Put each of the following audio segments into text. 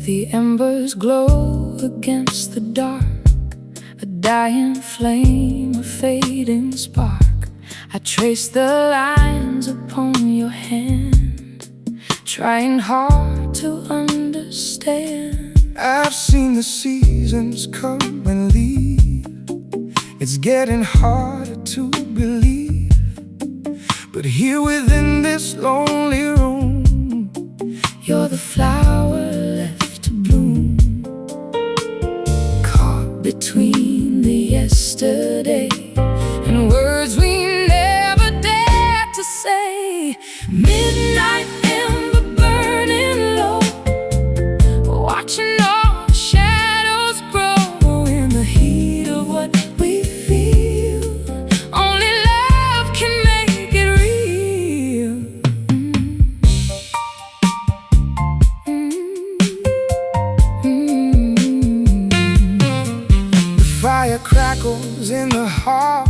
The embers glow against the dark, a dying flame, a fading spark. I trace the lines upon your hand, trying hard to understand. I've seen the seasons come and leave. It's getting harder to believe, but here within this lonely room, you're the flower left to bloom, caught between the yesterday and words we never dared to say. Midnight ember burning low, watching all the shadows grow in the heat of what we feel. Only love can make it real. the fire crackles in the heart,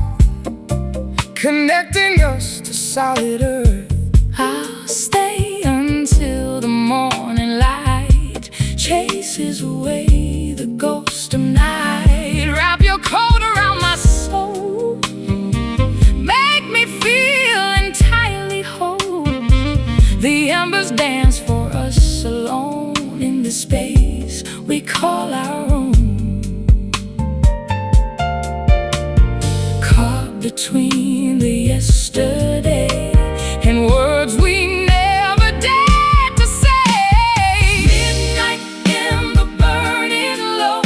connecting us to solid earth. I'll stay until the morning light chases away the ghost of night. Wrap your coat around my soul, make me feel entirely whole. The embers dance for us alone in the space we call our own, caught between the yesterday and words we never dared to say. Midnight ember burning low,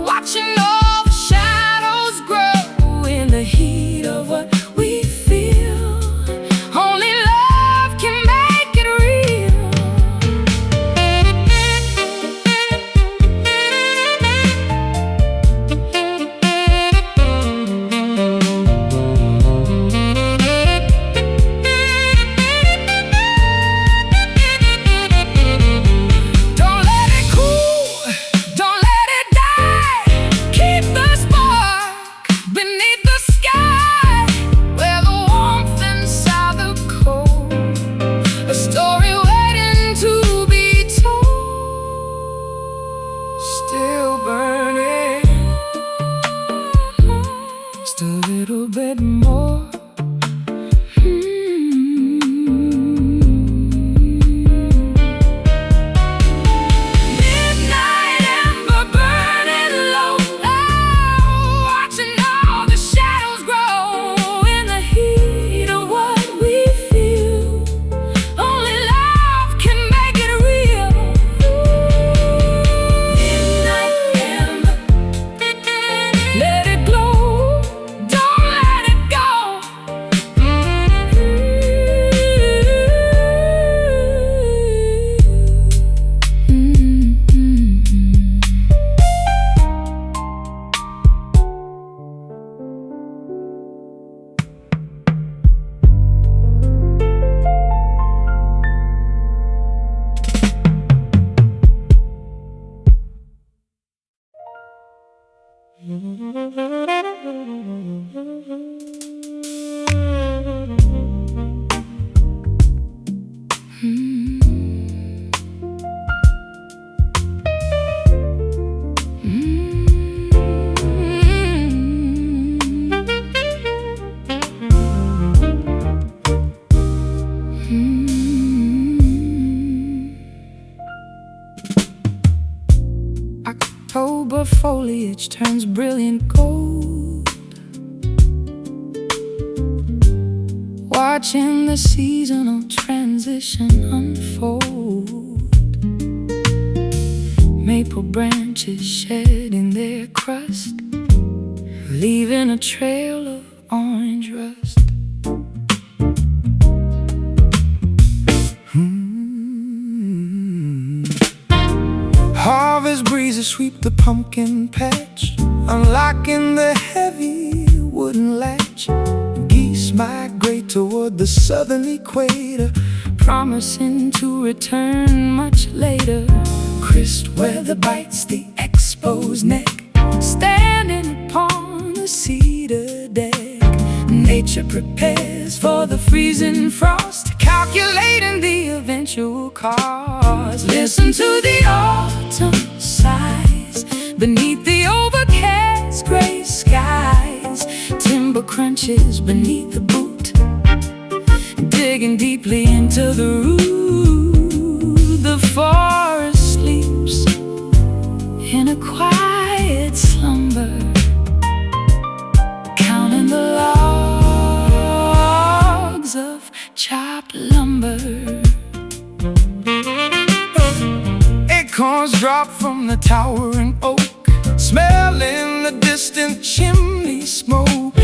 watching all the shadows grow in the heat of what we feel. Only love can make it real. Don't let it cool, don't let it die. Keep the spark beneath the sky, where the warmth inside the cold, a story waiting to be told. Still burning, Just a little bit more. Midnight ember burning low, watching all the shadows grow in the heat of what we feel. Only love can make it real. Midnight ember, let it glow, don't let it go. October foliage turns brilliant gold, watching the seasonal transition unfold. Maple branches shedding their crust, leaving a trail of orange rust. Harvest breezes sweep the pumpkin patch, unlocking the heavy wooden latch. Geese migrate toward the southern equator, promising to return much later. crisp weather bites the exposed neck, Standing upon the cedar deck, nature prepares for the freezing frost, calculating the eventual cost. listen to the Autumn sighs beneath the overcast gray skies. Timber crunches beneath the boot, digging deeply into the root. The forest sleeps in a quiet slumber, counting the logs of chopped lumber. acorns drop from the towering oak, smelling the distant chimney smoke.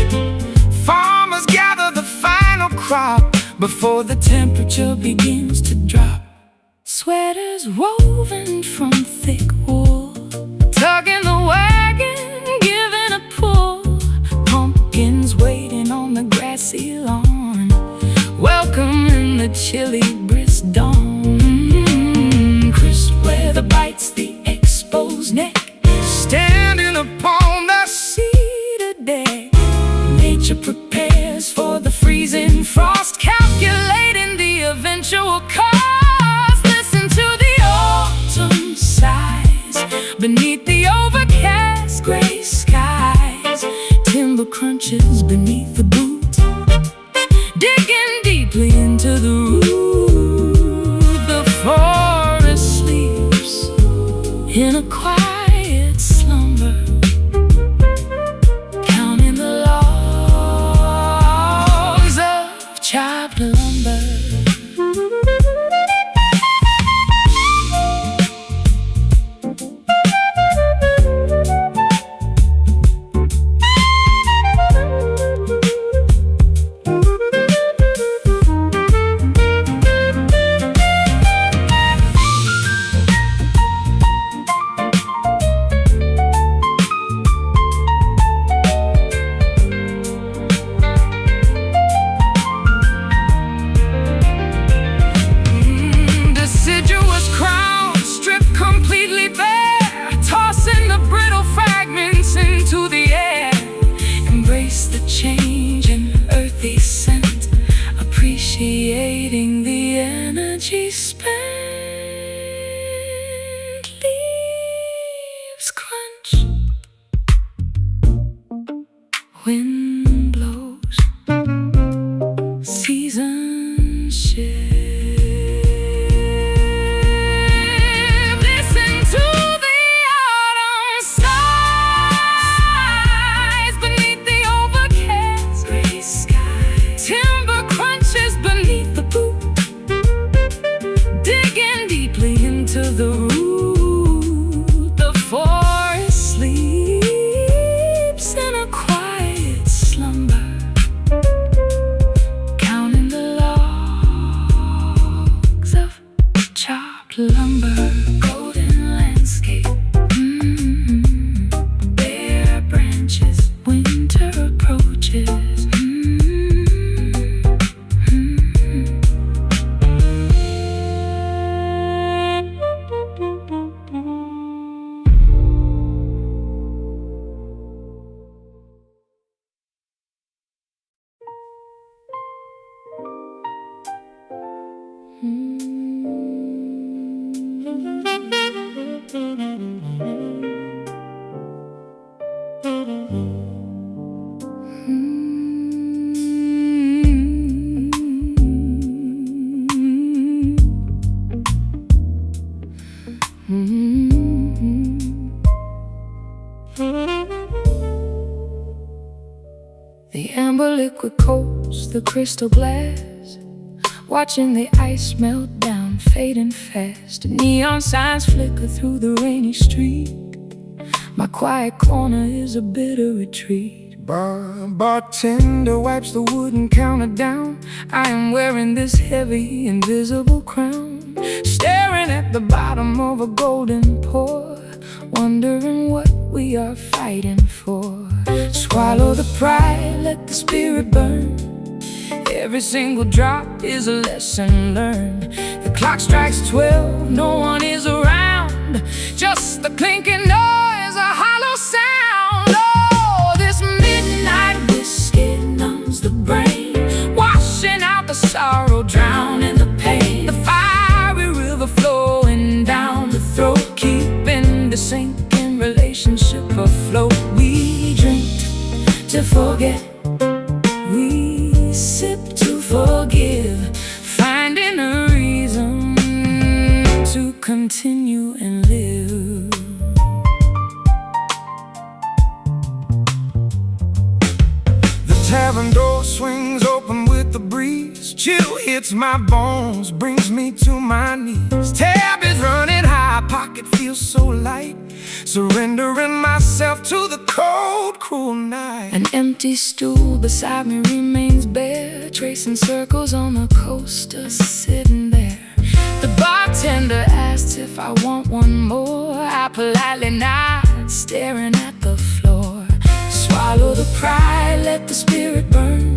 Farmers gather the final crop before the temperature begins to drop. Sweaters woven from thick wool, tugging the wagon, giving a pull. Pumpkins waiting on the grassy lawn, welcoming the chilly brisk dawn. crisp weather bites the exposed neck, standing upon the cedar deck. Nature prepares for the freezing frost, Calculating the eventual cost. Listen to the autumn sighs beneath the overcast gray skies. timber crunches beneath the boot, Digging deeply into the root. the forest sleeps In a quiet slumber, counting the logs of chopped lumber. deciduous crown stripped completely bare, tossing the brittle fragments into the air. Embrace the change in earthy scent, appreciating the energy spent. Leaves crunch, wind blows, seasons shift. Listen to the autumn sighs beneath the overcast Gray sky, timber crunches beneath the boot, digging deeply into the root. The forest sleeps in a quiet slumber, counting the logs of chopped lumber. golden landscape, bare branches, Winter approaches. the amber liquid coats the crystal glass, watching the ice melt down, fading fast. Neon signs flicker through the rainy street, My quiet corner is a bitter retreat. Bartender wipes the wooden counter down. I am wearing this heavy, invisible crown, staring at the bottom of a golden pour, wondering what we are fighting for. Swallow the pride, let the spirit burn. Every single drop is a lesson learned. The clock strikes 12, no one is around, just the clinking noise, a hollow sound. Oh, this midnight whiskey numbs the brain, washing out the sorrow, drowning the pain. The fiery river flowing down the throat, keeping the sinking relationship afloat. We drink to forget, we sip to forgive, finding a reason to continue and live. The tavern door swings open with the breeze. Chill hits my bones, brings me to my knees. Tab is running high, pocket feels so light, surrendering myself to the cold, cruel night. An empty stool beside me remains bare, tracing circles on the coaster, sitting there. The bartender asks if I want one more. I politely nod, staring at the floor. Swallow the pride, let the spirit burn.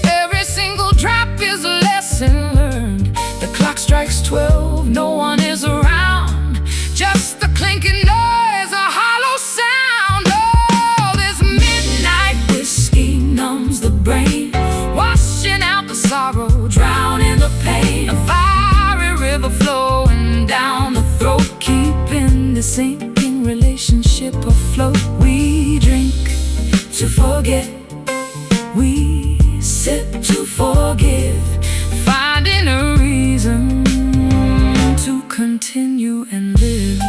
Every single drop is a lesson learned. The clock strikes 12, no one is around, just the clinking noise, a hollow sound. Oh, this midnight whiskey numbs the brain, washing out the sorrow, drowning the pain. A fiery river flowing down the throat, keeping the sinking relationship afloat. We drink to forget, we sip to forgive, finding a reason to continue and live.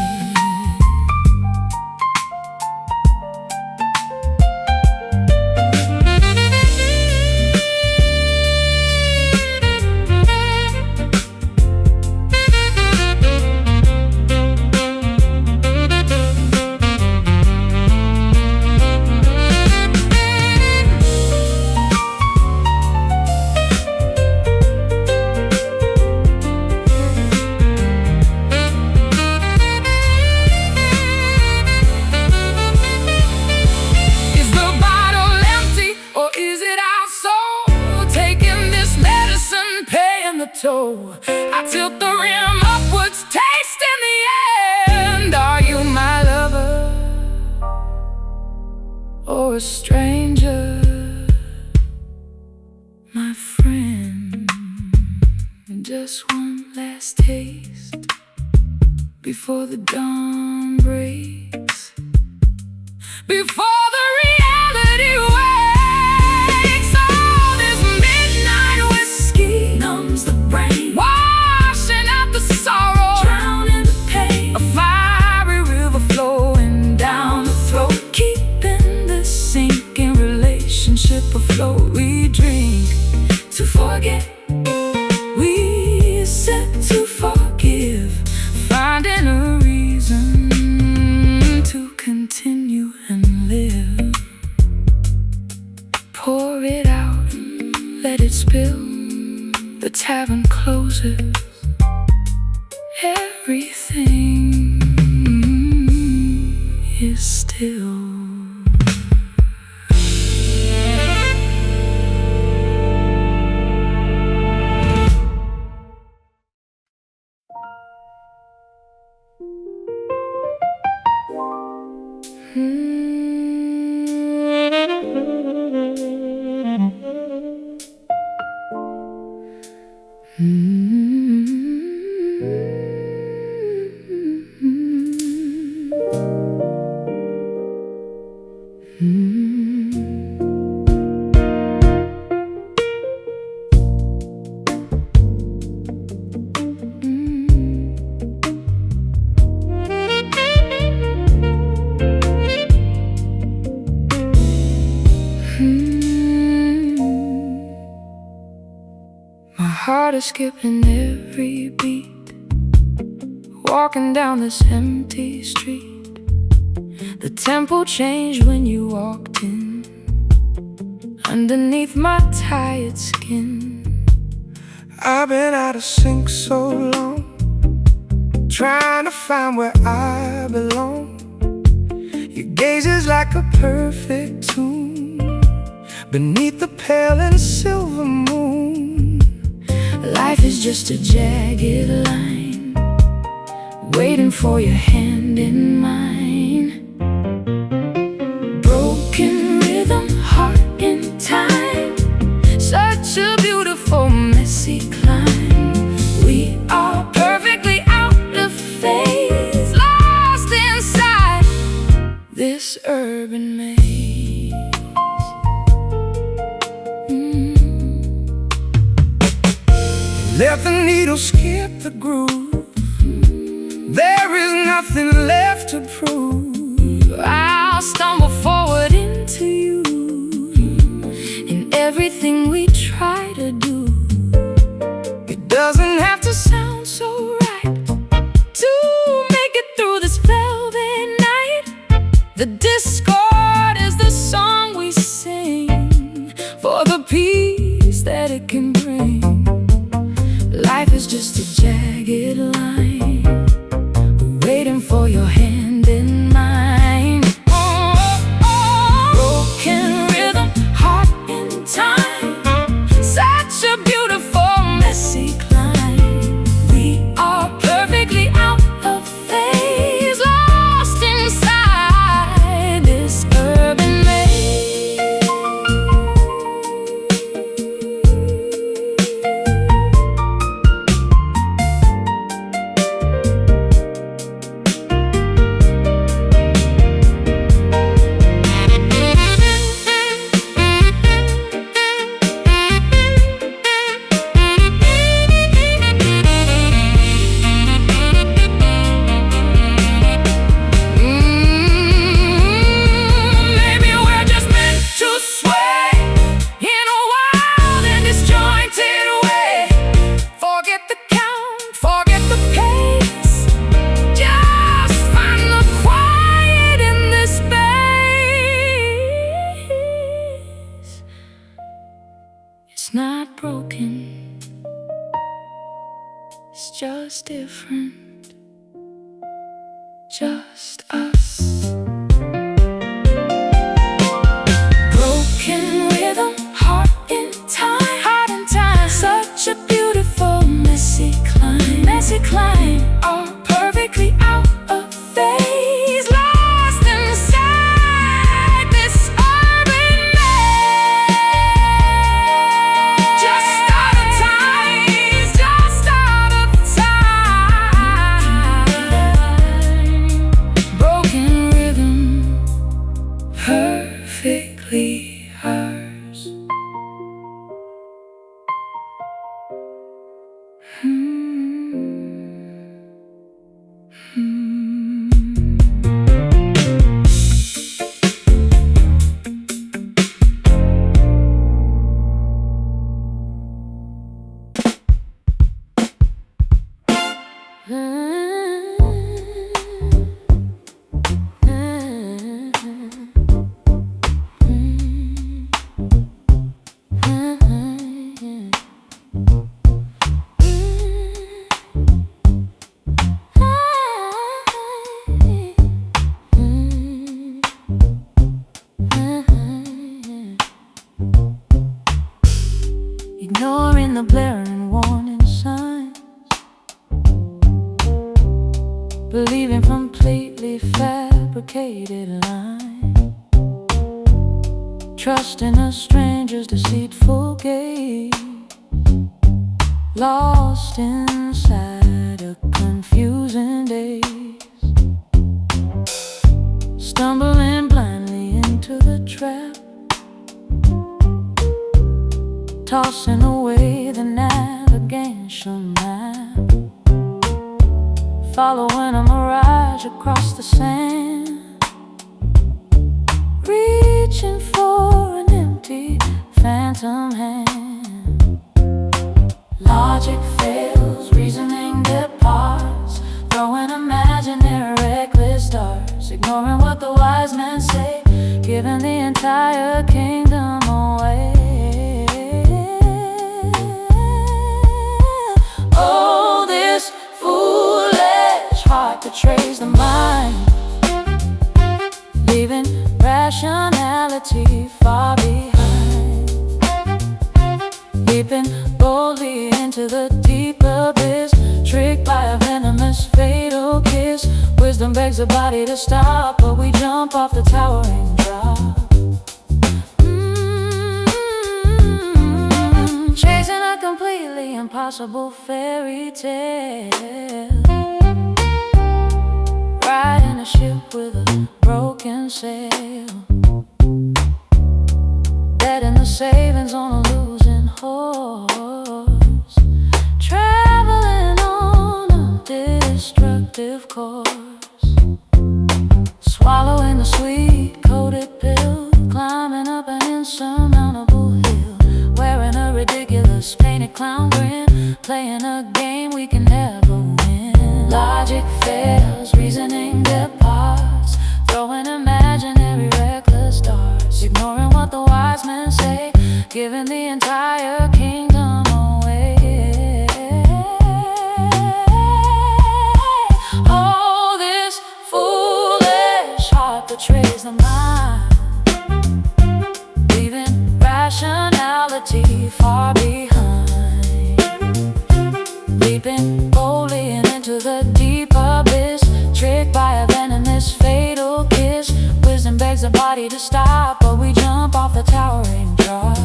I tilt the rim upwards, tasting the end. Are you my lover or a stranger, my friend? Just one last taste before the dawn breaks, before the reality wakes. Oh, this midnight whiskey numbs the brain, washing out the sorrow, drowning the pain. A fiery river flowing down the throat, keeping the sinking relationship afloat. We drink to forget, we sip to forgive, finding a reason to continue and live. Pour it out, let it spill. The tavern closes, everything is still. My heart is skipping every beat, walking down this empty street. The tempo changed when you walked in, underneath my tired skin. I've been out of sync so long, trying to find where I belong. Your gaze is like a perfect tune beneath the pale and silver moon. Life is just a jagged line, waiting for your hand in mine. Broken rhythm, heart in time, such a beautiful messy climb. We are perfectly out of phase, lost inside this urban maze. Let the needle skip the groove, there is nothing left to prove. I'll stumble forward into you in everything we try to do. It doesn't have to Sound so right to make it through this velvet night. The discord is the song we sing for the peace that it can bring. Life is just a jagged line, waiting for your hand in mine. Broken rhythm, heart in time, such a beautiful messy climb. We are perfectly out of phase, lost inside this urban maze. Maybe we're just meant to sway in a wild and disjointed way. Forget the count, forget the pace, just find the quiet in this space. It's not broken, it's just different, just us. Broken rhythm, heart in time, such a beautiful messy climb. Are perfectly out of phase, lost inside this urban maze. Just out of time, just out of time. Broken rhythm, perfectly ours. Ignoring the blaring warning signs, believing completely fabricated lines, trusting a stranger's deceitful gaze, lost inside a confusing daze, stumbling blindly into the trap, tossing away the navigation map, following a mirage across the sand, reaching for an empty phantom hand. Logic fails, reasoning departs, throwing imaginary reckless darts, ignoring what the wise men say, giving the entire kingdom away. Oh, this foolish heart betrays the mind, leaving rationality far behind, leaping boldly into the deep abyss, tricked by a venomous fatal kiss. Wisdom begs the body to stop, but we jump off the towering drop. Chasing a completely impossible fairy tale, riding a ship with a broken sail, betting the savings on a losing horse, traveling on a destructive course, swallowing the sweet-coated pill, climbing up an insurmountable hill, wearing a ridiculous painted clown grin, playing a game we can never win. Logic fails, reasoning departs, throwing imaginary reckless darts, ignoring what the wise men say, giving the entire kingdom away. Oh, this foolish heart betrays the mind, leaving rationality far behind, leaping boldly into the deep abyss, tricked by a venomous fatal kiss. Wisdom begs the body to stop, but we jump off the towering drop.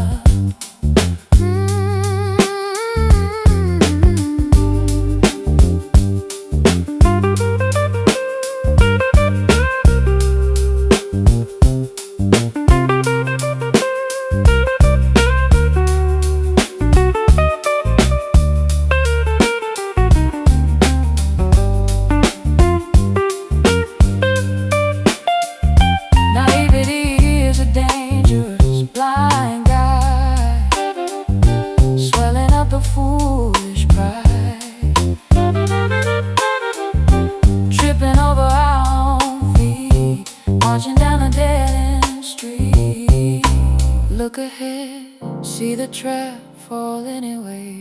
Look ahead, see the trap fall anyway.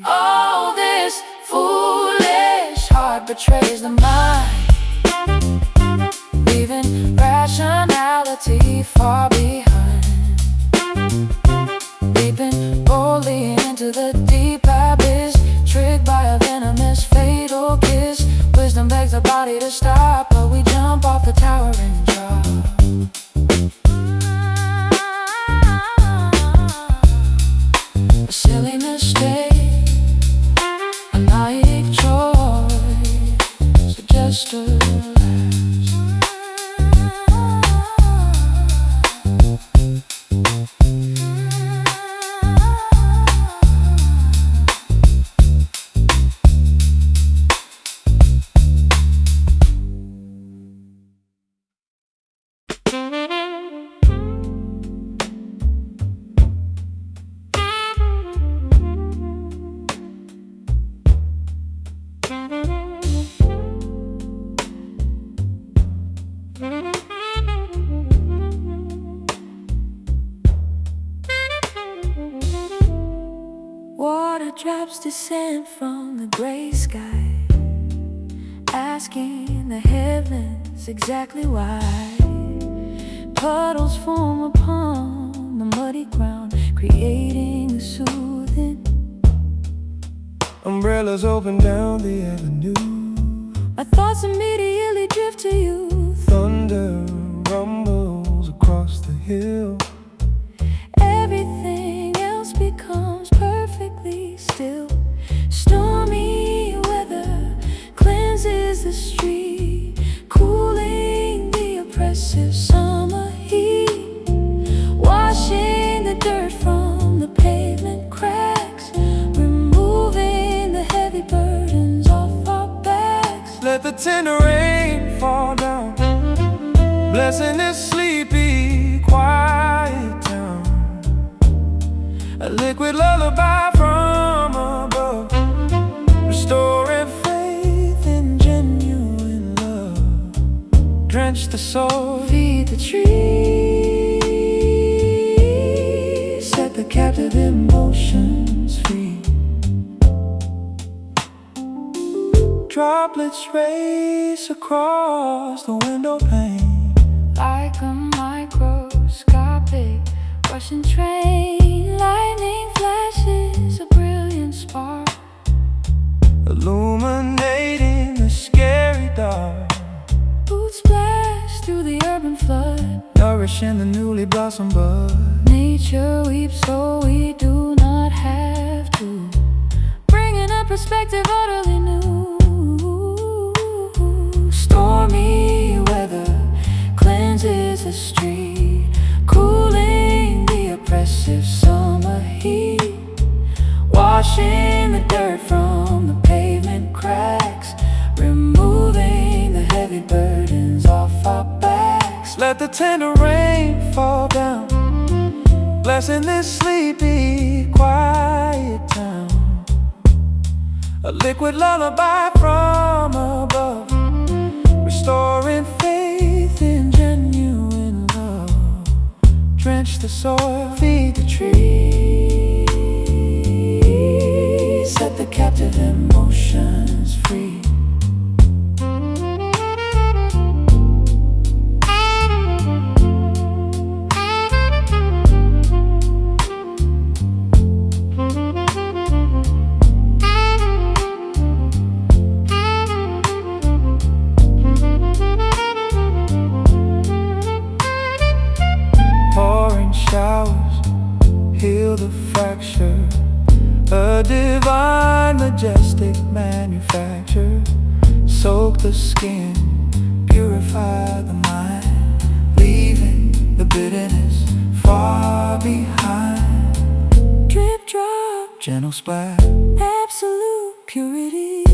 Oh, this foolish heart betrays the mind, leaving rationality far behind, leaping boldly into the deep abyss, tricked by a venomous fatal kiss. Wisdom begs the body to stop, but we jump off the towering drop. A silly mistake, a naive choice, suggested. Drops descend from the gray sky, asking the heavens exactly why. Puddles form upon the muddy ground, creating a soothing. Umbrellas open down the avenue. My thoughts immediately drift to you. Thunder rumbles across the hill. Everything else becomes perfectly still. Stormy weather cleanses the street, cooling the oppressive summer heat, washing the dirt from the pavement cracks, removing the heavy burdens off our backs. Let the tender rain fall down, blessing this sleepy, quiet town. A liquid lullaby from above, restoring faith in genuine drench the soil, feed the trees, set the captive emotions free. Droplets race across the window pane like a microscopic rushing train. Lightning flashes a brilliant spark, illuminating the scary dark. Boots splash through the urban flood, nourishing the newly blossomed bud. Nature weeps so we do not have to, bringing a perspective utterly new. Stormy weather cleanses the street, cooling the oppressive summer heat, washing the dirt from the pavement cracks, removing the heavy burdens off our backs. Let the tender rain fall down, blessing this sleepy, quiet town. A liquid lullaby from above, restoring faith in genuine love. Drench the soil, feed the trees, set the captive emotions free. Showers heal the fracture, a divine, majestic manufacture. Soak the skin, purify the mind, leaving the bitterness far behind. Drip drop, gentle splash, absolute purity.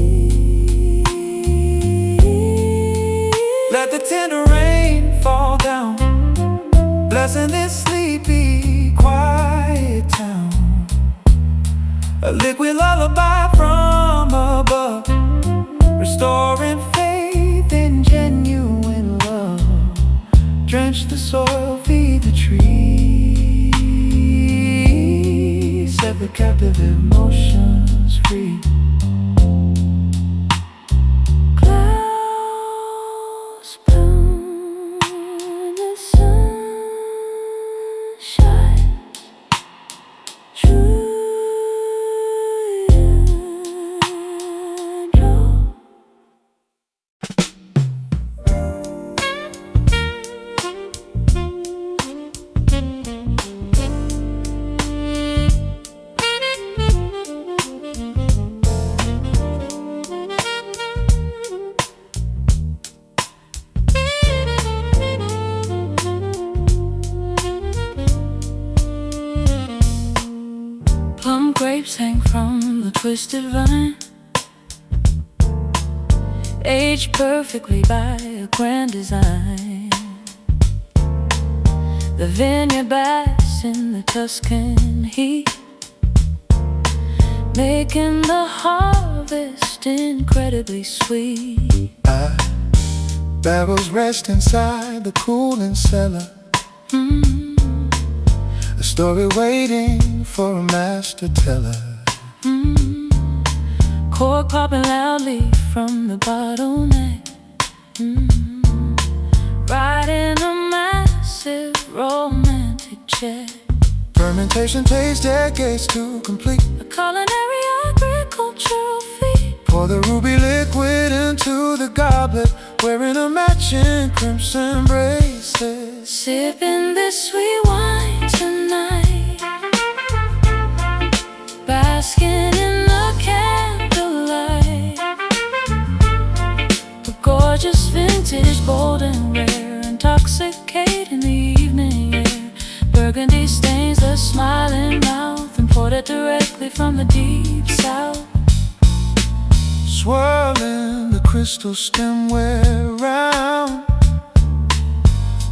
Let the tender rain fall down, blessing this sleepy, quiet town. A liquid lullaby from above, restoring faith in genuine love. Drench the soil, feed the trees, set the captive emotions free. Grapes hang from the twisted vine, aged perfectly by a grand design. The vineyard basks in the Tuscan heat, making the harvest incredibly sweet. Barrels rest inside the cooling cellar, a story waiting for a master teller. Cork popping loudly from the bottleneck, writing a massive romantic check. Fermentation takes decades to complete, a culinary agricultural feat. pour the ruby liquid into the goblet, wearing a matching crimson bracelet. Sipping this sweet wine tonight, basking in the candlelight. A gorgeous vintage, bold and rare, intoxicating the evening air. Burgundy stains the smiling mouth, imported directly from the deep south. Swirling the crystal stemware round,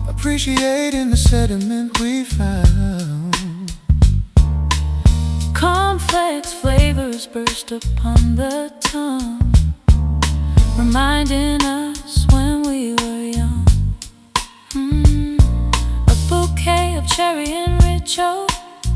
appreciating the sediment we found. Complex flavors burst upon the tongue, reminding us when we were young. merry and rich, oh,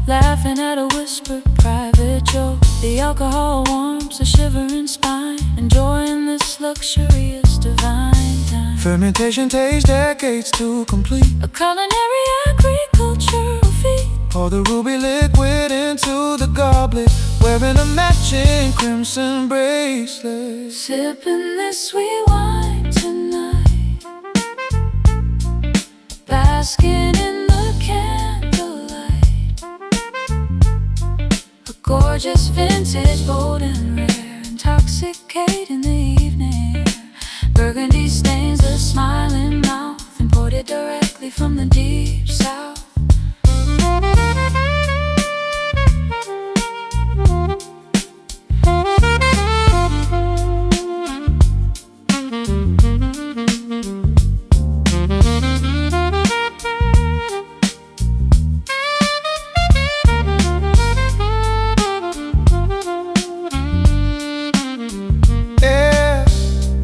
laughing at a whispered private joke. The alcohol warms a shivering spine, enjoying this luxurious divine time. Fermentation takes decades to complete, a culinary agricultural feat. pour the ruby liquid into the goblet, wearing a matching crimson bracelet. Sipping this sweet wine tonight, basking in the candlelight. A gorgeous vintage, bold and rare, intoxicating the evening air. Burgundy stains the smiling mouth, imported directly from the deep south.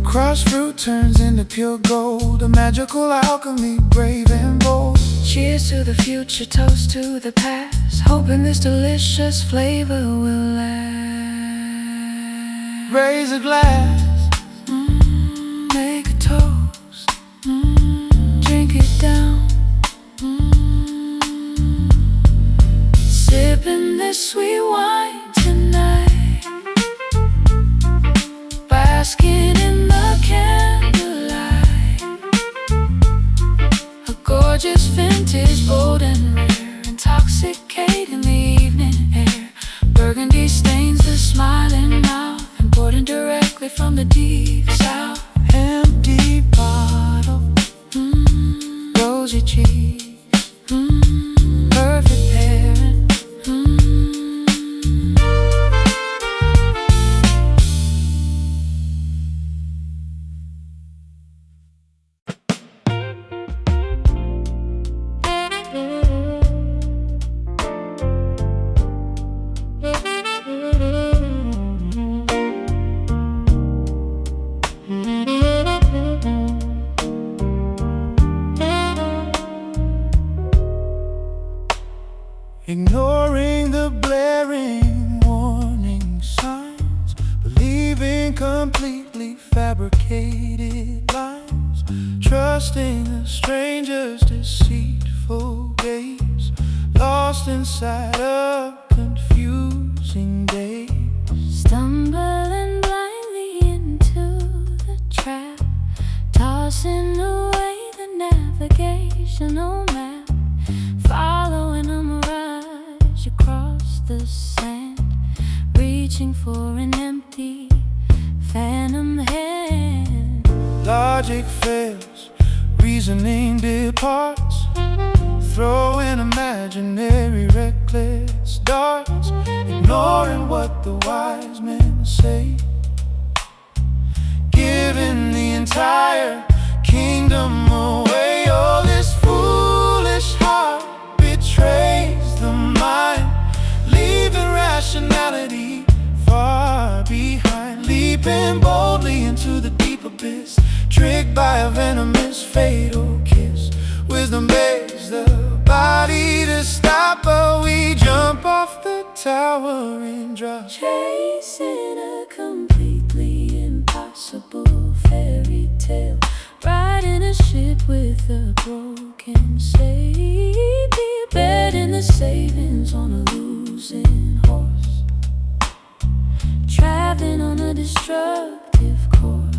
Crushed fruit turns into pure gold, a magical alchemy, brave and bold. Cheers to the future, toast to the past, hoping this delicious flavor will last. Raise a glass, make a toast, drink it down. Sipping this sweet wine tonight, basking in the candlelight. A gorgeous vintage, bold and rare, intoxicating the evening air. Burgundy stains the smiling mouth, imported directly from the deep south. empty bottle, Rosy cheeks, perfect pairing. ignoring the blaring warning signs, believing completely fabricated lies, trusting a stranger's deceitful gaze, lost inside a confusing daze. Stumbling blindly into the trap, tossing away the navigational map, following a mirage across the sand, reaching for an empty phantom hand. Logic fails, reasoning departs, throwing imaginary reckless darts, ignoring what the wise men say, giving the entire kingdom away. Oh, this foolish heart betrays the mind, leaving rationality far behind, leaping boldly into the deep abyss, tricked by a venomous fatal kiss. Wisdom begs the body to stop, but we jump off the tower and drop, Chasing a completely impossible fairy tale, riding a ship with a broken sail, betting the savings on a losing horse, traveling on a destructive course,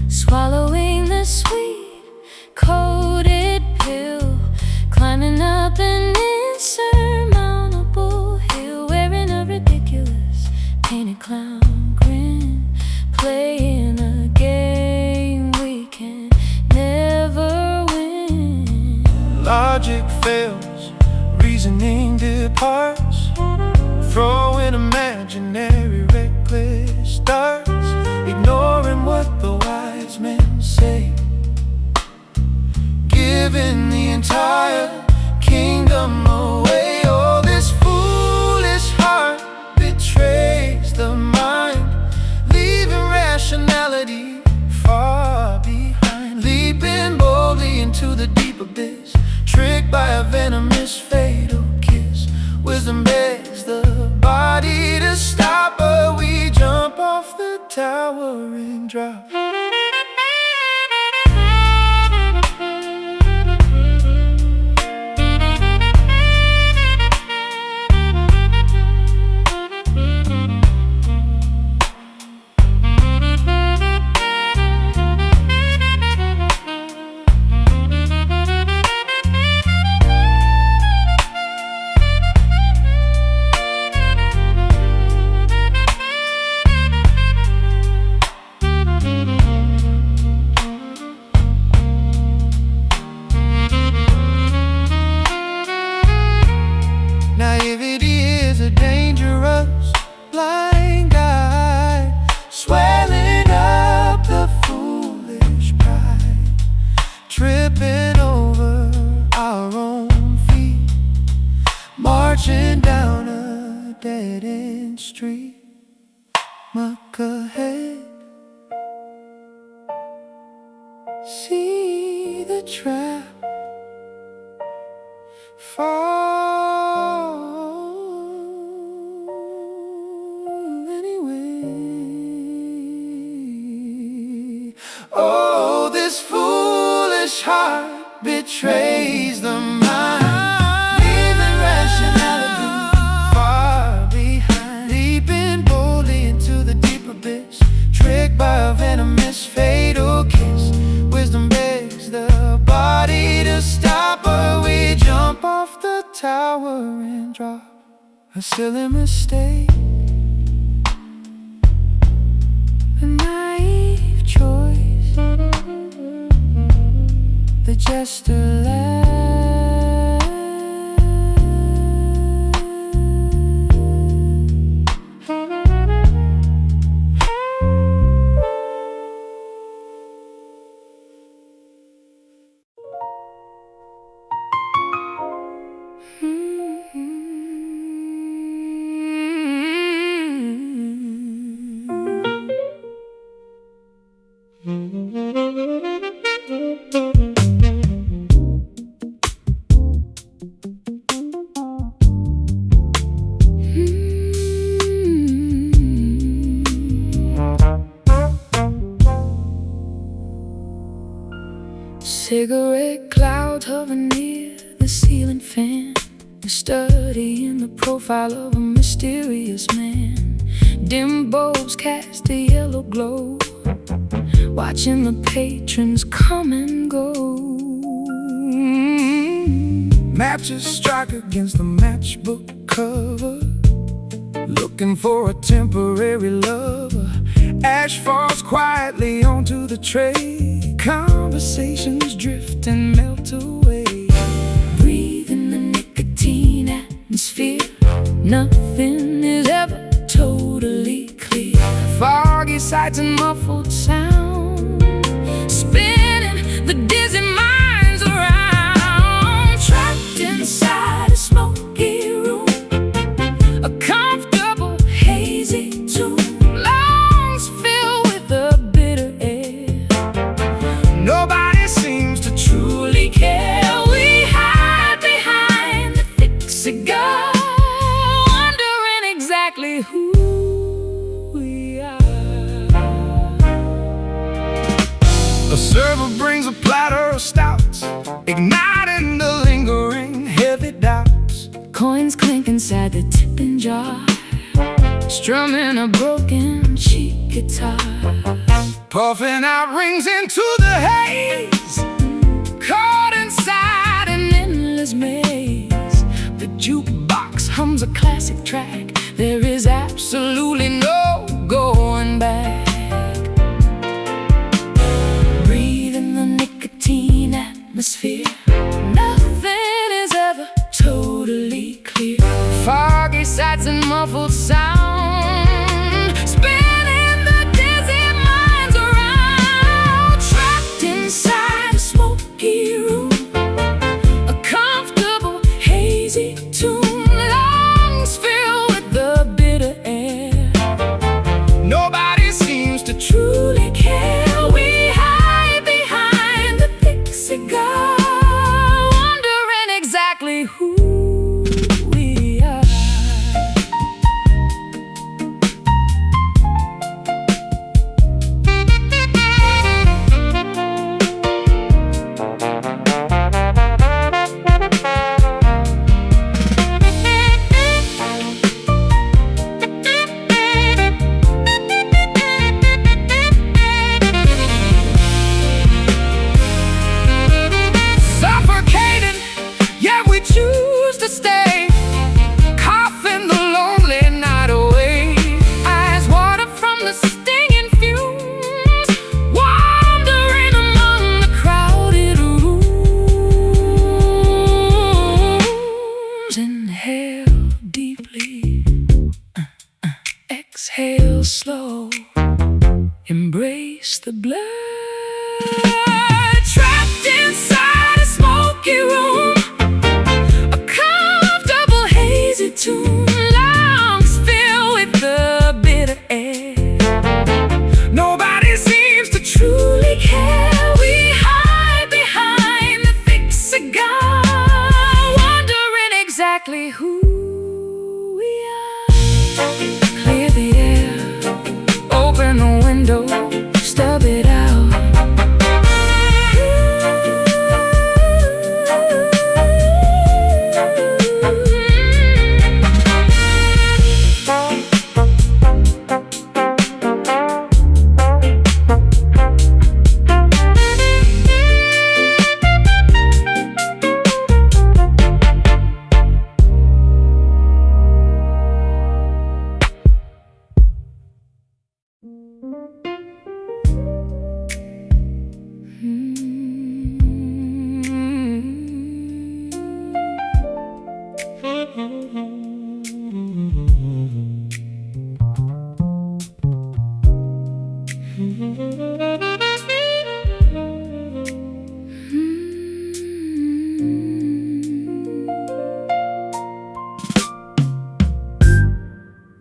swallowing the sweet coated pill, climbing up an insurmountable hill, wearing a ridiculous painted clown grin, playing a game we can never win. Logic fails, reasoning departs, throwing imaginary reckless darts, ignoring what the wise men say, giving the entire kingdom away. Oh, this foolish heart betrays the mind, leaving rationality far behind, leaping boldly into the deep abyss, tricked by a venomous fatal kiss. Wisdom begs the body to stop, but we jump off the tower and drop. Naivety is a dangerous blind guide, swelling up the foolish pride, tripping over our own feet, marching down a dead-end street. Muck ahead, see the trap fall anyway. Oh, this foolish heart betrays the mind, leaving rationality far behind, leaping boldly into the deep abyss, tricked by a venomous fatal kiss. Wisdom begs the body to stop, but we jump off the tower and drop. A silly mistake, a naive choice, the jester laughs. Cigarette clouds hover near the ceiling fan. We're studying the profile of a mysterious man. Dim bulbs cast a yellow glow, watching the patrons come and go. Matches strike against the matchbook cover, looking for a temporary lover. Ash falls quietly onto the tray, conversations drift and melt away. Breathe in the nicotine atmosphere, nothing is ever totally clear. Foggy sights and muffled sound, spinning the dizzy minds around. Trapped inside a smoky room, a comfortable hazy tune, lungs filled with the bitter air. Nobody seems to truly care. We hide behind the thick cigar, wondering exactly who we are. A server brings a platter of stouts, igniting the lingering heavy doubts. Coins clink inside the tipping jar, strumming a broken cheap guitar. Puffing out rings into the haze, caught inside an endless maze. The jukebox hums a classic track, there is absolutely no going back. Breathe in the nicotine atmosphere, nothing is ever totally clear. Foggy sights and muffled sound, spinning the dizzy minds around. Trapped inside a smoky room, a comfortable hazy tune, lungs filled with the bitter air. the blur. Trapped inside a smoky room, a comfortable hazy tune, lungs filled with the bitter air. Nobody seems to truly care. We hide behind the thick cigar, wondering exactly who we are. Clear the air, open the window, stub it out.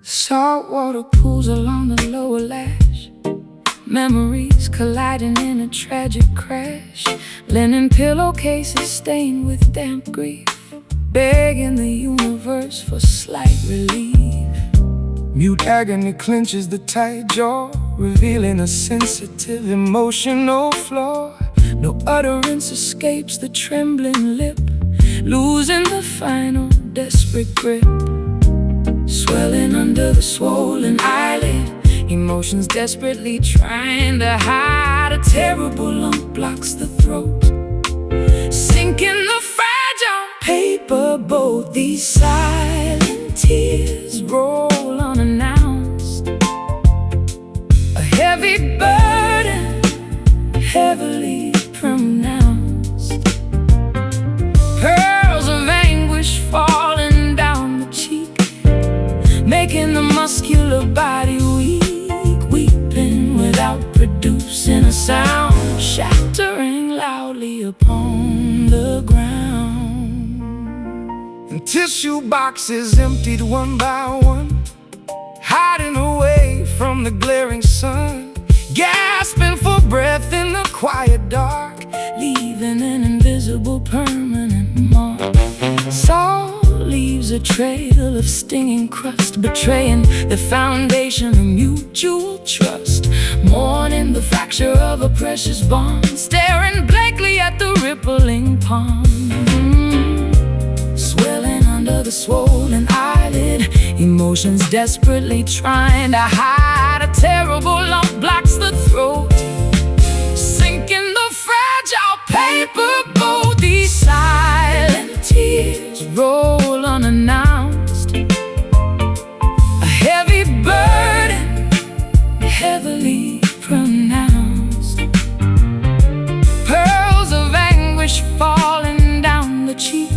Saltwater pools along the lower lash, memories colliding in a tragic crash. Linen pillowcases stained with damp grief, begging the universe for slight relief. Mute agony clenches the tight jaw, revealing a sensitive emotional flaw. No utterance escapes the trembling lip, losing the final desperate grip. Swelling under the swollen eyelid, emotions desperately trying to hide. A terrible lump blocks the throat, sinking the fragile paper boat. These silent tears roll unannounced, a heavy burden, heavily pronounced. Pearls of anguish falling down the cheek, making the muscular body weak, weeping without producing a sound, shattering loudly upon the ground. And tissue boxes emptied one by one, hiding away from the glaring sun, gasping for breath in the quiet dark, leaving an invisible permanent mark. Salt leaves a trail of stinging crust, betraying the foundation of mutual trust. Mourning the fracture of a precious bond, staring blankly at the rippling pond. Swelling under the swollen eyelid, emotions desperately trying to hide. A terrible lump blocks the throat, sinking the fragile paper boat. These silent tears roll unannounced, a heavy burden, heavily pronounced. Pearls of anguish falling down the cheek,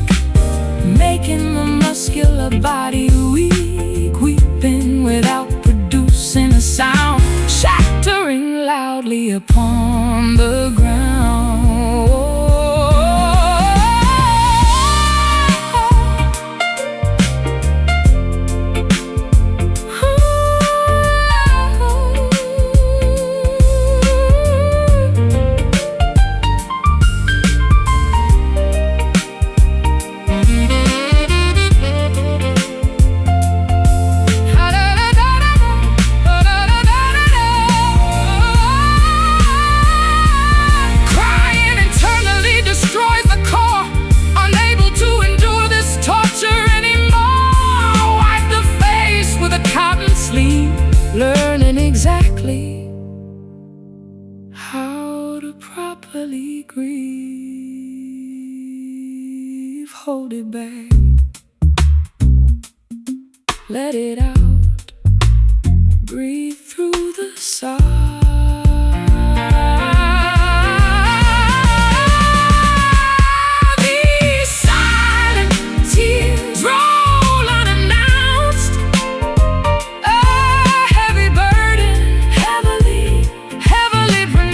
making the muscular body weak, weeping without producing a sound, shattering loudly upon the ground. Learning exactly how to properly grieve. Hold it back, let it out, breathe through the sigh. These silent tears roll unannounced, a heavy burden, heavily pronounced.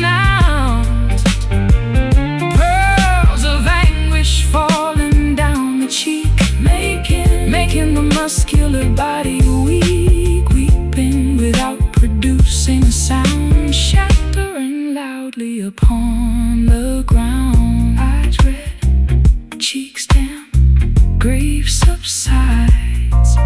upon the ground. Eyes red, cheeks damp, grief subsides.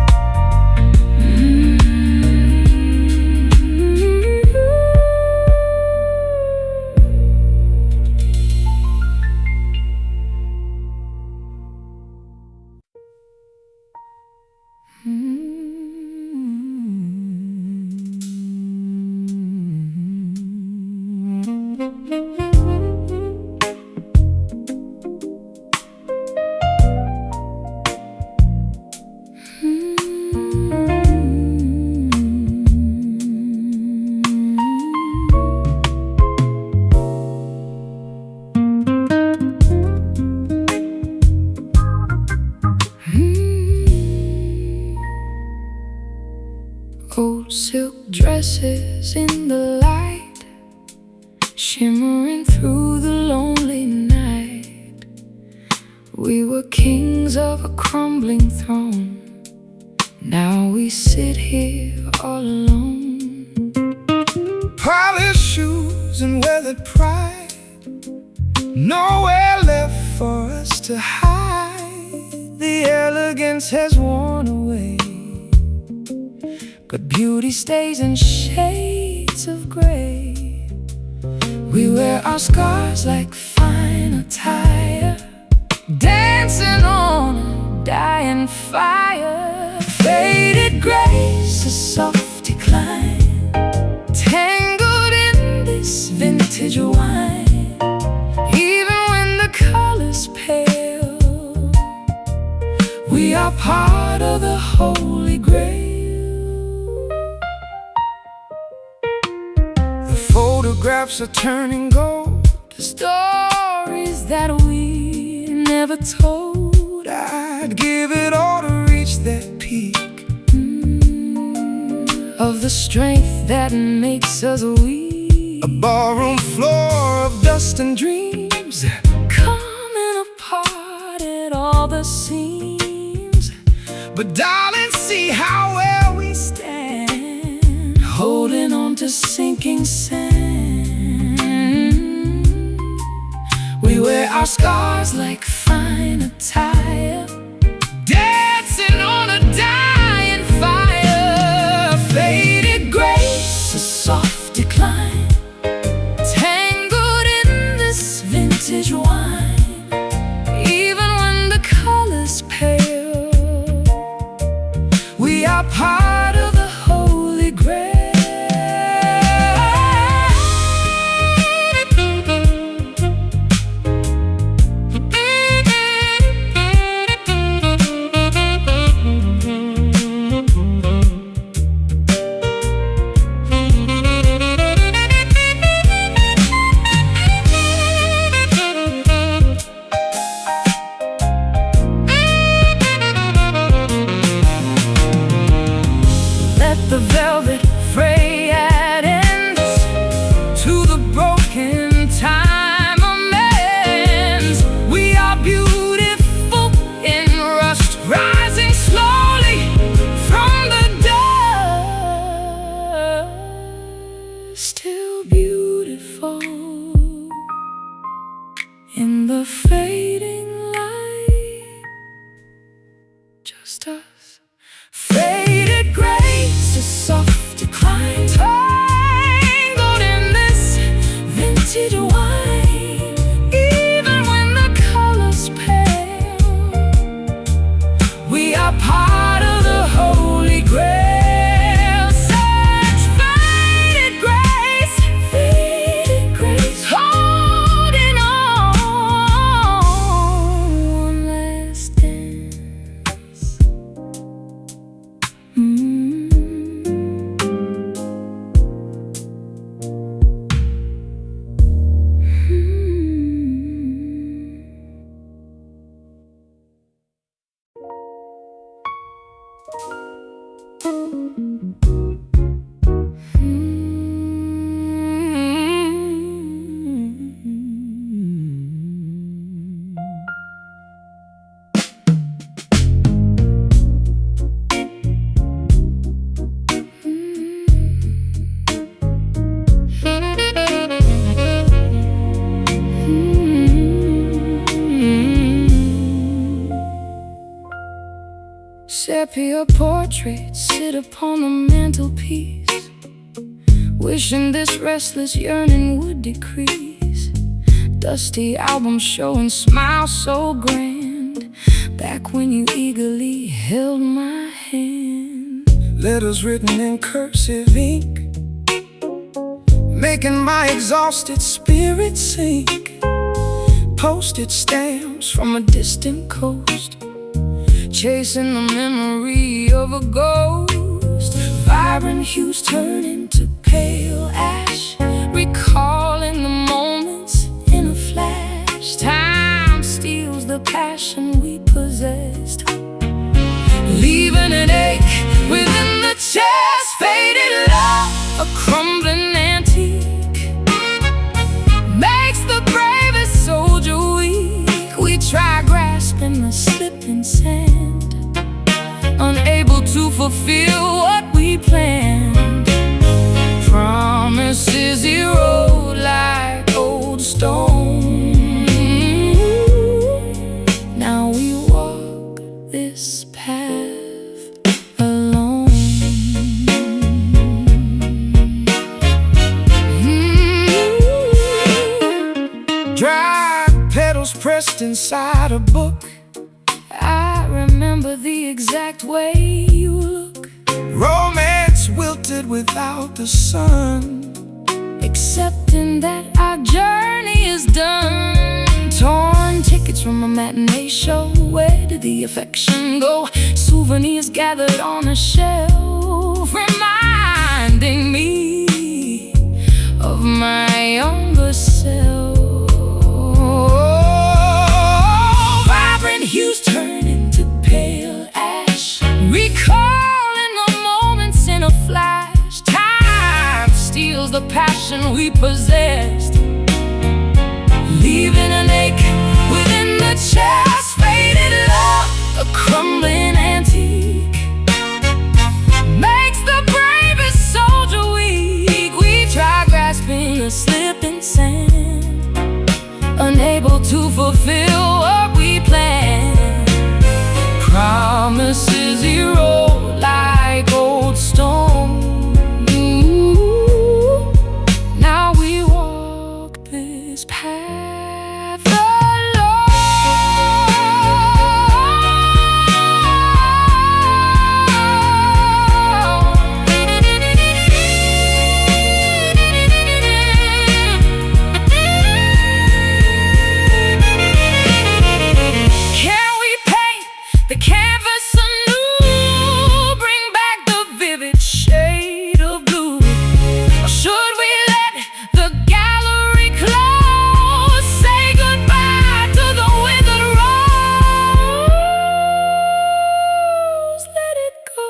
Old silk dresses in the light, shimmering through the lonely night. We were kings of a crumbling throne. Now we sit here all alone. Polished shoes and weathered pride, nowhere left for us to hide. The elegance has worn away, but beauty stays in shades of gray. We wear our scars like fine attire, dancing on a dying fire. Faded grace, a soft decline, tangled in this vintage wine. Even when the color's pale, we are part of the holy grail. Photographs are turning gold, the stories that we never told. I'd give it all to reach that peak of the strength that makes us weak. A ballroom floor of dust and dreams, coming apart at all the seams. But darling, see how well we stand, holding on to sinking sand. We wear our scars like fine attire, dancing on a dying fire. Faded grace, a soft decline, tangled in this vintage wine. Even when the color's pale, we are part of the holy grail. The velvet fray at ends, to the broken time amends. We are beautiful in rust, rising slowly from the dust. Still beautiful in the fading light, just us. Faded grace, a soft decline, tangled in this vintage wine. Even when the color's pale, we are part of the holy grail. Such faded grace, holding on. Sepia portraits sit upon the mantelpiece, wishing this restless yearning would decrease. Dusty albums showing smiles so grand, back when you eagerly held my hand. Letters written in cursive ink, making my exhausted spirit sink. Postage stamps from a distant coast, chasing the memory of a ghost. Vibrant hues turn into pale ash, recalling the moments in a flash. Time steals the passion we possessed, leaving an ache within the chest. Faded love, a crumbling antique, makes the bravest soldier weak. We try grasping the slipping sand, unable to fulfill what we planned. Promises erode like old stone. Now we walk this path alone. Dry petals pressed inside a book, I remember the exact way you look. Romance wilted without the sun, accepting that our journey is done. Torn tickets from a matinee show, where did the affection go? Souvenirs gathered on a shelf, reminding me of my younger self. Vibrant hues turn into pale ash, recalling the moments in a flash. Time steals the passion we possessed, leaving an ache within the chest. Faded love, a crumbling antique, makes the bravest soldier weak. We try grasping the slipping sand, unable to fulfill what we planned. Promises erode like old stone. Now we walk this path alone. Can we paint the canvas anew, bring back the vivid shade of blue? Or should we let the gallery close, say goodbye to the withered rose? Let it go,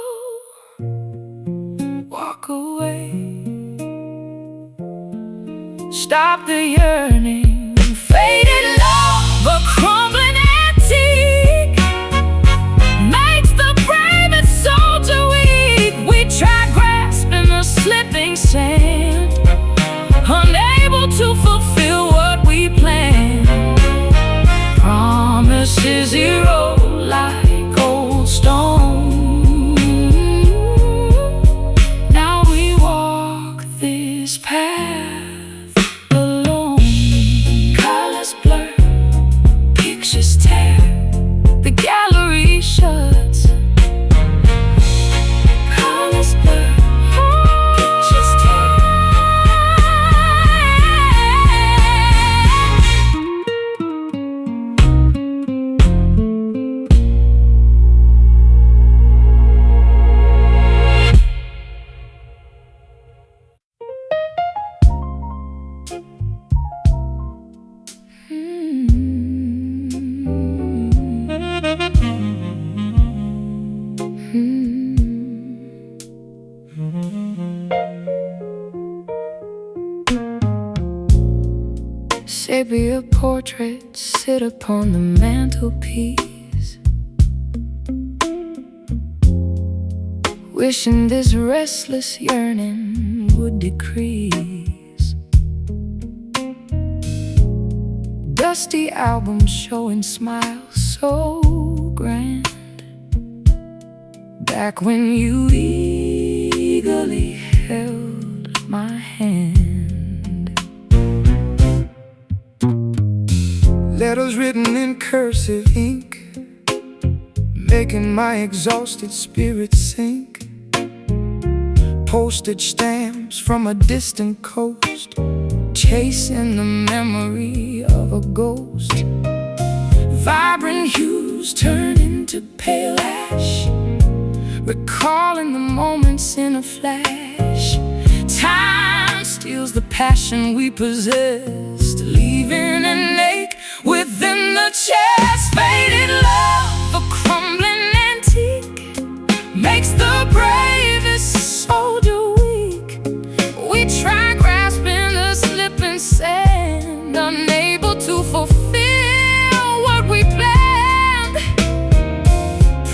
walk away, stop the yearning. Faded love, a crumbling antique, makes the bravest soldier weak. We try grasping the slipping sand, unable to fulfill what we planned. Promises erode like old stone. Now we walk this path alone. Colors blur, pictures tear, the gallery shuts. Colors blur, pictures tear. Sepia portraits sit upon the mantelpiece, wishing this restless yearning would decrease. Dusty albums showing smiles so grand, back when you eagerly held my hand. Letters written in cursive ink, making my exhausted spirit sink. Postage stamps from a distant coast, chasing the memory of a ghost. Vibrant hues turn into pale ash, recalling the moments in a flash. Time steals the passion we possessed, leaving an ache within the chest. Faded love, a crumbling antique, makes the bravest soldier weak. We try grasping the slipping sand, unable to fulfill what we planned.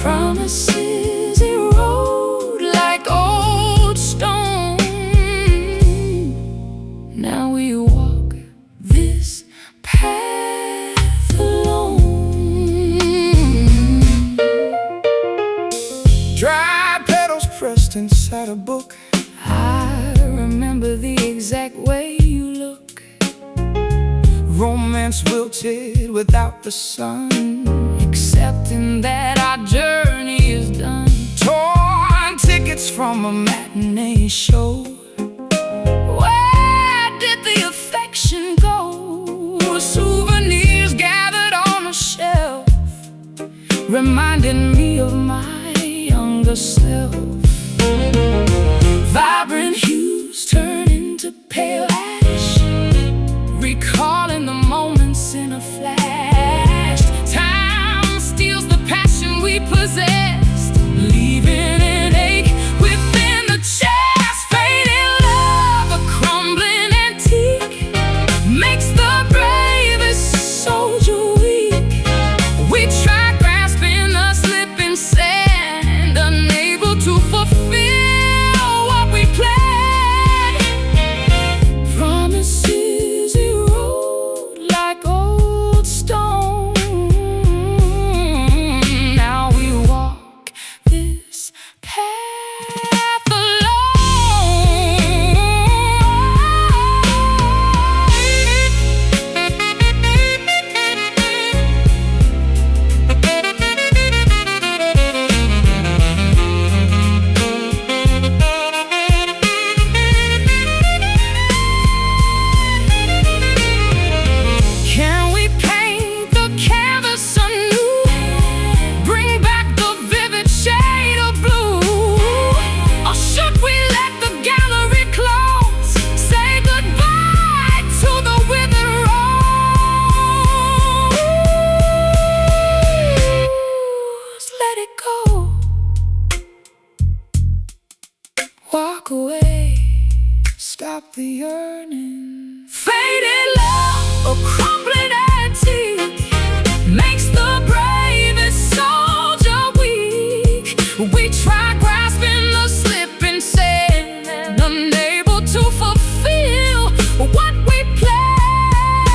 Promises erode like old stone. Now we walk this path alone. Dry petals pressed inside a book, I remember the exact way you look. Romance wilted without the sun, accepting that our journey is done. Torn tickets from a matinee show, where did the affection go? Souvenirs gathered on a shelf, reminding me of my younger self. Vibrant hues turn into pale ash, recalling the moments in a flash. Time steals the passion we possessed, leaving an ache within the chest. Faded love, a crumbling antique, makes the bravest soldier weak. We try grasping the slipping sand, unable to fulfill what we planned. Promises erode like old stone. Now we walk this path Can we paint the canvas anew? Bring back the vivid shade of blue? Or should we let the gallery close? Say goodbye to the withered rose. Let it go. Walk away, stop the yearning. Faded love, a crumbling antique, makes the bravest soldier weak. We try grasping the slipping sand, unable to fulfill what we planned.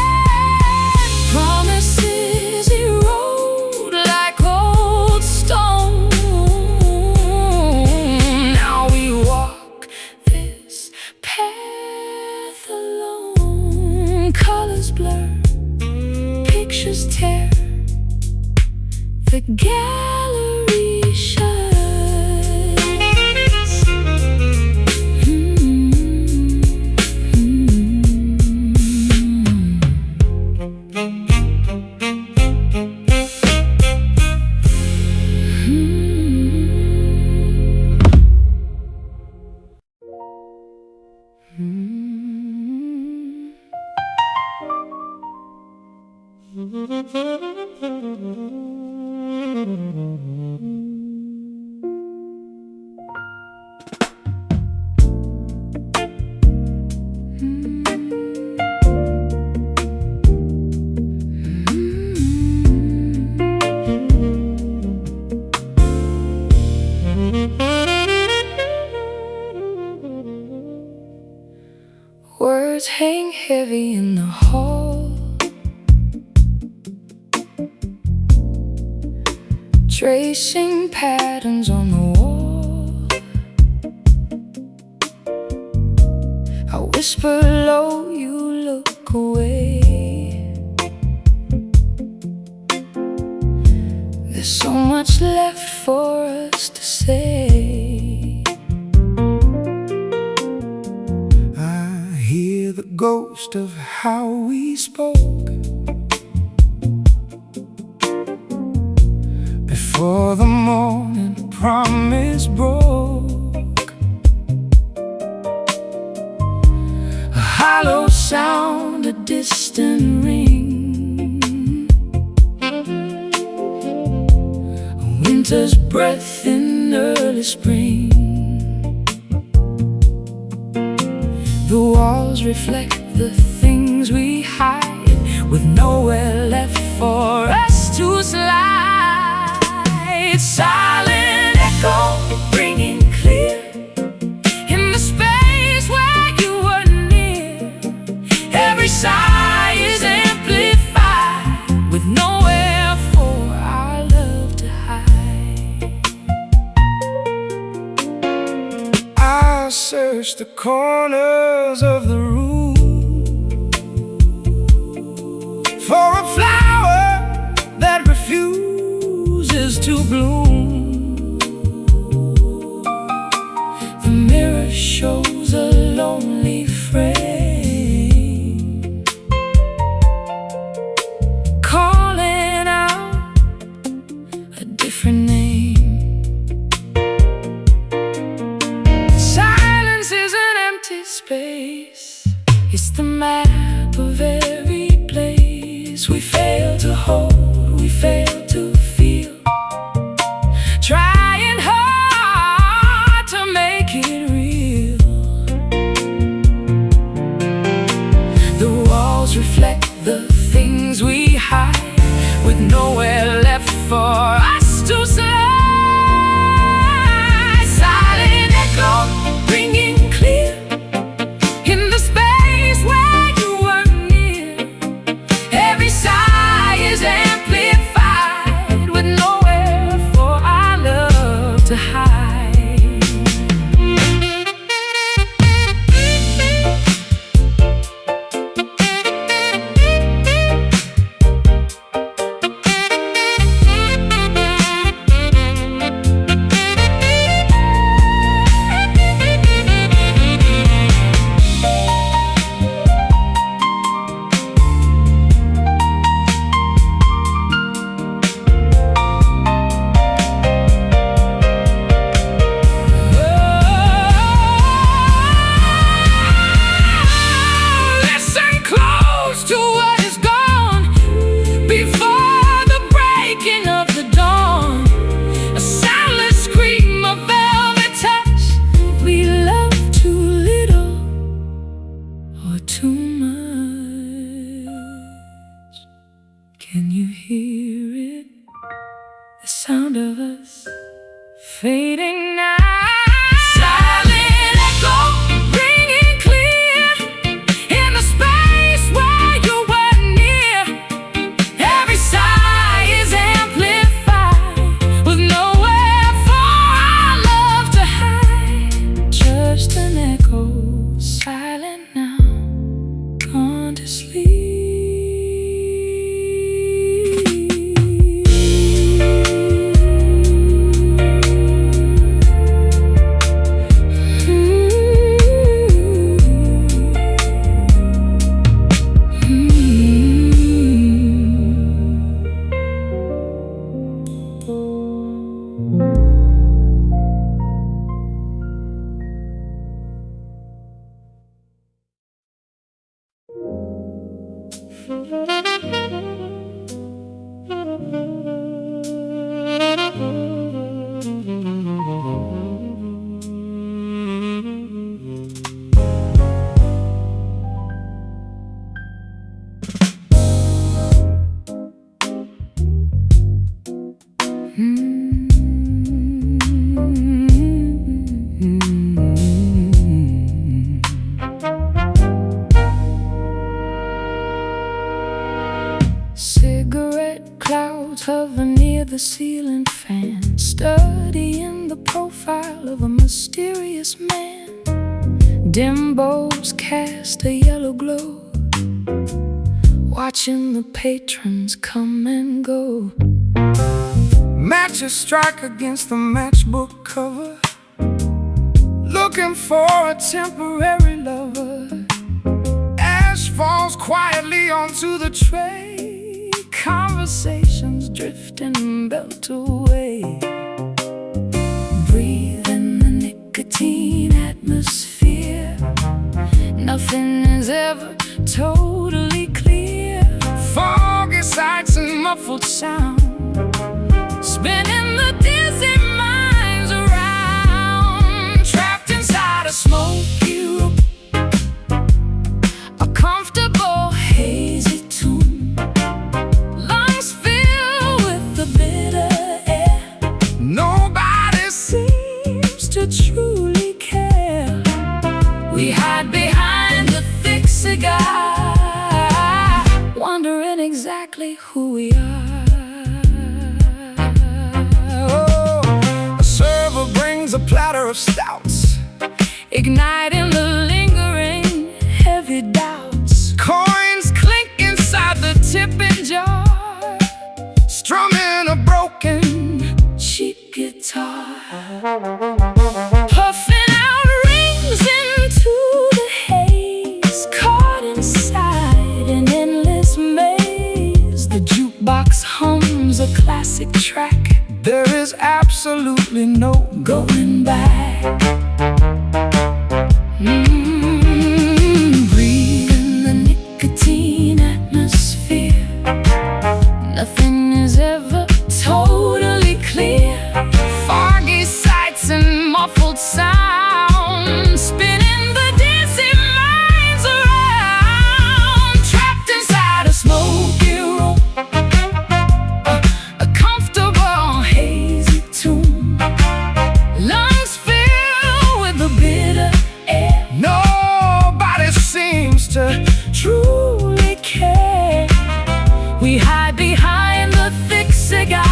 Promises erode like old stone. Now we walk this path alone. Colors blur, pictures tear, the gallery shuts. Words hang heavy in the hall, tracing patterns on the wall. whisper low, you look away. There's so much left for us to say. I hear the ghost of how we spoke before the morning promise broke. A hollow sound, a distant ring, a winter's breath in early spring. The walls reflect the things we hide, with nowhere left for us to slide. Silent echo ringing clear in the space where you were near. Every sigh is amplified, with nowhere for our love to hide. I search the corners of the room for a flower that refuses to bloom. The mirror shows a lonely frame, calling out a different name. Silence is an empty space. It's the map of every place we fail to hold, we fail to feel, trying hard to make it real. The walls reflect the things we hide, with nowhere left for us to slide. Silent echo ringing clear in the space where you were near. Every sigh is amplified, with nowhere for our love to hide. Listen close to what is gone before the breaking of the dawn. A soundless scream, a velvet touch. We love too little or too much. Can you hear it? The sound of us fading now. Silent echo ringing clear in the space where you were near. Every sigh is amplified, with nowhere for our love to hide. Just an echo, silent now, gone to sleep. Cigarette clouds hover near the ceiling fan, studying the profile of a mysterious man. Dim bulbs cast a yellow glow, watching the patrons come and go. Matches strike against the matchbook cover, looking for a temporary lover. Ash falls quietly onto the tray, conversations drift and melt away. Breathe in the nicotine atmosphere, nothing is ever totally clear. Foggy sights and muffled sound, spinning the dizzy minds around. Trapped inside a smoky room, a comfortable hazy tune, lungs filled with the bitter air. nobody seems To truly care, we hide behind the thick cigar, wondering exactly who we are. Oh, a server brings a platter of stouts, Igniting the lingering heavy doubts. coins clink inside the tipping jar, strumming a broken Cheap guitar, puffing out rings into the haze, caught inside an endless maze. The jukebox hums a classic track, There is absolutely no going back. Breathe in the nicotine atmosphere, nothing is ever totally clear. foggy sights and muffled sounds, Spinning the dizzy minds around. Trapped inside a smoky room, a comfortable hazy tune, lungs filled with the bitter air. nobody seems to Truly care, we hide behind the thick cigar,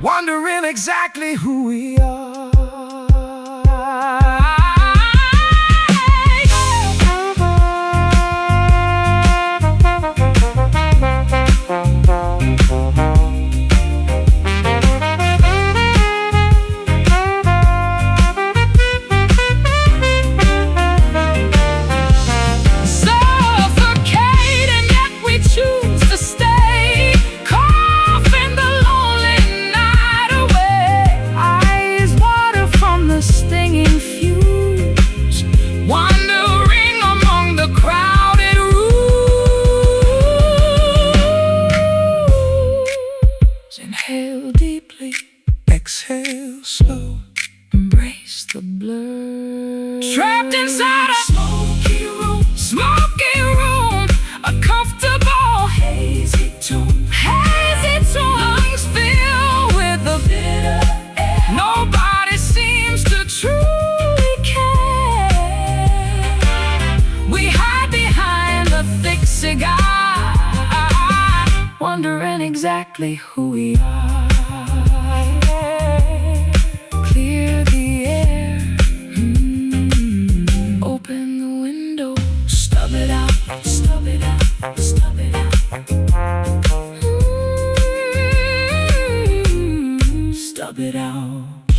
wondering exactly who we are. suffocating, yet we choose to stay, coughing the lonely night away. Eyes water from the stinging fuse, wandering among the crowded rooms. Inhale deeply, Exhale slow, embrace the blur. Trapped inside a smoky room, a comfortable hazy tune, lungs filled with the bitter air. Nobody seems to truly care. We hide behind the thick cigar, wondering exactly who we are. Clear the air, open the window, stub it out, stub it out, stub it out. Stub it out.